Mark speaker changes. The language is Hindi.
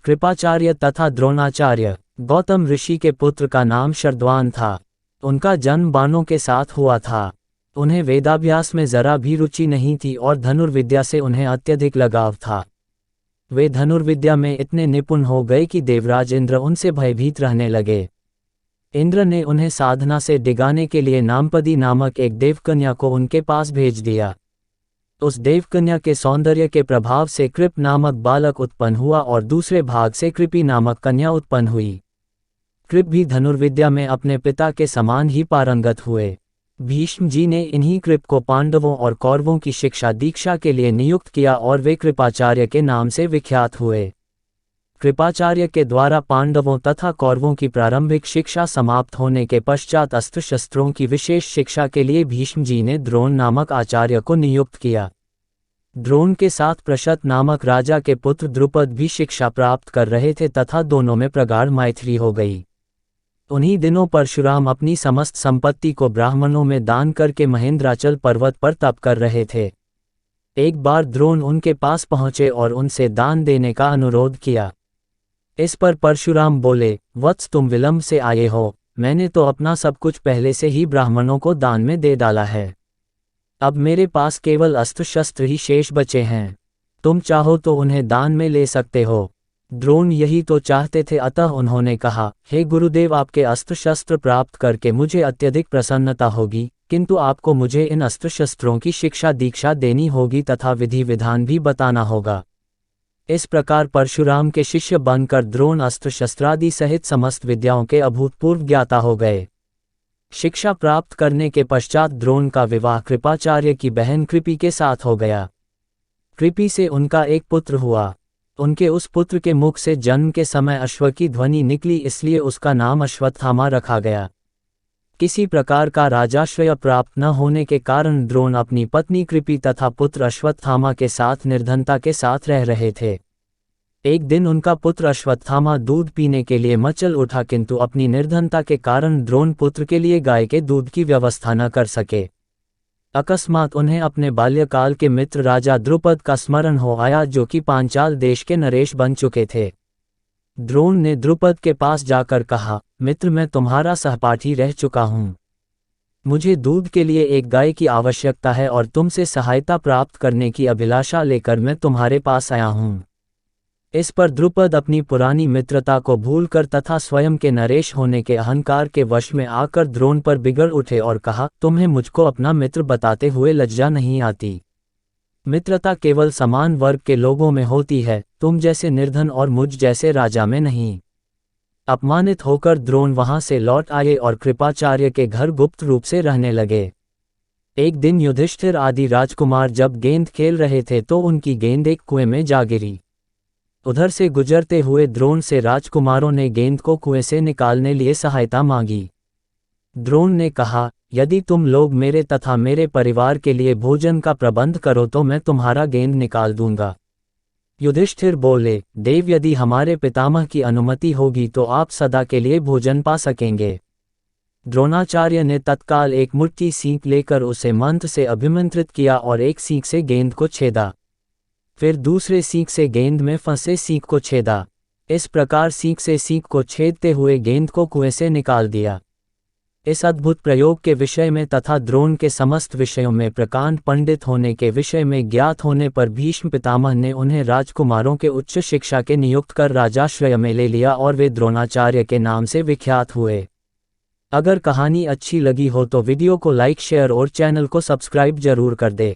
Speaker 1: कृपाचार्य तथा द्रोणाचार्य। गौतम ऋषि के पुत्र का नाम शर्द्वान था। उनका जन्म बाणों के साथ हुआ था। उन्हें वेदाभ्यास में जरा भी रुचि नहीं थी और धनुर्विद्या से उन्हें अत्यधिक लगाव था। वे धनुर्विद्या में इतने निपुण हो गए कि देवराज इंद्र उनसे भयभीत रहने लगे। इंद्र ने उन्हें साधना से डिगाने के लिए नामपदी नामक एक देवकन्या को उनके पास भेज दिया। उस देवकन्या के सौंदर्य के प्रभाव से कृप नामक बालक उत्पन्न हुआ और दूसरे भाग से कृपी नामक कन्या उत्पन्न हुई। कृप भी धनुर्विद्या में अपने पिता के समान ही पारंगत हुए। भीष्म जी ने इन्हीं कृप को पांडवों और कौरवों की शिक्षा दीक्षा के लिए नियुक्त किया और वे कृपाचार्य के नाम से विख्यात हुए। कृपाचार्य के द्वारा पांडवों तथा कौरवों की प्रारंभिक शिक्षा समाप्त होने के पश्चात अस्त्र शस्त्रों की विशेष शिक्षा के लिए भीष्म जी ने द्रोण नामक आचार्य को नियुक्त किया। द्रोण के साथ प्रशत नामक राजा के पुत्र द्रुपद भी शिक्षा प्राप्त कर रहे थे तथा दोनों में प्रगाढ़ मैत्री हो गई। उन्हीं दिनों परशुराम अपनी समस्त संपत्ति को ब्राह्मणों में दान करके महेंद्राचल पर्वत पर तप कर रहे थे। एक बार द्रोण उनके पास पहुंचे और उनसे दान देने का अनुरोध किया। इस पर परशुराम बोले, वत्स तुम विलंब से आए हो, मैंने तो अपना सब कुछ पहले से ही ब्राह्मणों को दान में दे डाला है। अब मेरे पास केवल अस्त्र शस्त्र ही शेष बचे हैं। तुम चाहो तो उन्हें दान में ले सकते हो। द्रोण यही तो चाहते थे, अतः उन्होंने कहा, हे गुरुदेव, आपके अस्त्र शस्त्र प्राप्त करके मुझे अत्यधिक प्रसन्नता होगी, किंतु आपको मुझे इन अस्त्र शस्त्रों की शिक्षा दीक्षा देनी होगी तथा विधि विधान भी बताना होगा। इस प्रकार परशुराम के शिष्य बनकर द्रोण अस्त्र शस्त्रादि सहित समस्त विद्याओं के अभूतपूर्व ज्ञाता हो गए। शिक्षा प्राप्त करने के पश्चात द्रोण का विवाह कृपाचार्य की बहन कृपि के साथ हो गया। कृपि से उनका एक पुत्र हुआ। उनके उस पुत्र के मुख से जन्म के समय अश्व की ध्वनि निकली, इसलिए उसका नाम अश्वत्थामा रखा गया। किसी प्रकार का राजाश्रय प्राप्त न होने के कारण द्रोण अपनी पत्नी कृपि तथा पुत्र अश्वत्थामा के साथ निर्धनता के साथ रह रहे थे। एक दिन उनका पुत्र अश्वत्थामा दूध पीने के लिए मचल उठा, किंतु अपनी निर्धनता के कारण द्रोण पुत्र के लिए गाय के दूध की व्यवस्था न कर सके। अकस्मात उन्हें अपने बाल्यकाल के मित्र राजा द्रुपद का स्मरण हो आया, जो कि पांचाल देश के नरेश बन चुके थे। द्रोण ने द्रुपद के पास जाकर कहा, मित्र, मैं तुम्हारा सहपाठी रह चुका हूँ। मुझे दूध के लिए एक गाय की आवश्यकता है और तुमसे सहायता प्राप्त करने की अभिलाषा लेकर मैं तुम्हारे पास आया हूँ। इस पर द्रुपद अपनी पुरानी मित्रता को भूलकर तथा स्वयं के नरेश होने के अहंकार के वश में आकर द्रोण पर बिगड़ उठे और कहा, तुम्हें मुझको अपना मित्र बताते हुए लज्जा नहीं आती? मित्रता केवल समान वर्ग के लोगों में होती है, तुम जैसे निर्धन और मुझ जैसे राजा में नहीं। अपमानित होकर द्रोण वहां से लौट आए और कृपाचार्य के घर गुप्त रूप से रहने लगे। एक दिन युधिष्ठिर आदि राजकुमार जब गेंद खेल रहे थे तो उनकी गेंद एक कुएं में जा गिरी। उधर से गुजरते हुए द्रोण से राजकुमारों ने गेंद को कुएं से निकालने लिए सहायता मांगी। द्रोण ने कहा, यदि तुम लोग मेरे तथा मेरे परिवार के लिए भोजन का प्रबंध करो तो मैं तुम्हारा गेंद निकाल दूंगा। युधिष्ठिर बोले, देव, यदि हमारे पितामह की अनुमति होगी तो आप सदा के लिए भोजन पा सकेंगे। द्रोणाचार्य ने तत्काल एक मुट्ठी सींक लेकर उसे मंत्र से अभिमंत्रित किया और एक सींक से गेंद को छेदा। फिर दूसरे सींक से गेंद में फंसे सींक को छेदा। इस प्रकार सींक से सींक को छेदते हुए गेंद को कुएं से निकाल दिया। इस अद्भुत प्रयोग के विषय में तथा द्रोण के समस्त विषयों में प्रकांड पंडित होने के विषय में ज्ञात होने पर भीष्म पितामह ने उन्हें राजकुमारों के उच्च शिक्षा के नियुक्त कर राजाश्रय में ले लिया और वे द्रोणाचार्य के नाम से विख्यात हुए। अगर कहानी अच्छी लगी हो तो वीडियो को लाइक, शेयर और चैनल को सब्सक्राइब जरूर कर दे।